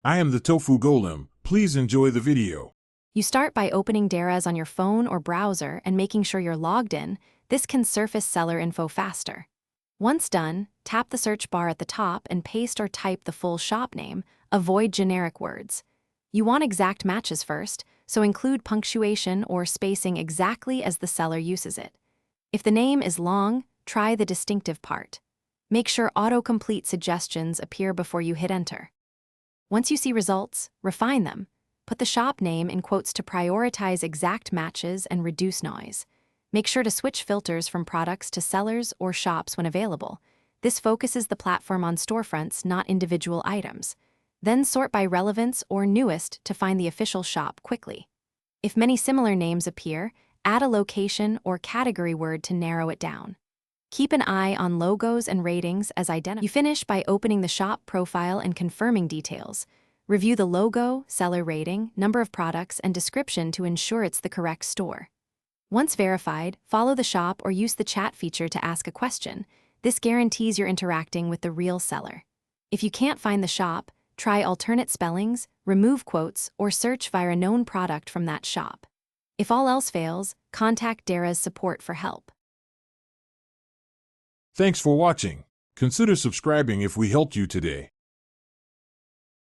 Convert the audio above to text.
I am the Tofu Golem. Please enjoy the video. You start by opening Daraz on your phone or browser and making sure you're logged in. This can surface seller info faster. Once done, tap the search bar at the top and paste or type the full shop name. Avoid generic words. You want exact matches first, so include punctuation or spacing exactly as the seller uses it. If the name is long, try the distinctive part. Make sure autocomplete suggestions appear before you hit enter. Once you see results, refine them. Put the shop name in quotes to prioritize exact matches and reduce noise. Make sure to switch filters from products to sellers or shops when available. This focuses the platform on storefronts, not individual items. Then sort by relevance or newest to find the official shop quickly. If many similar names appear, add a location or category word to narrow it down. Keep an eye on logos and ratings as identified. You finish by opening the shop profile and confirming details. Review the logo, seller rating, number of products, and description to ensure it's the correct store. Once verified, follow the shop or use the chat feature to ask a question. This guarantees you're interacting with the real seller. If you can't find the shop, try alternate spellings, remove quotes, or search via a known product from that shop. If all else fails, contact Daraz support for help. Thanks for watching. Consider subscribing if we helped you today.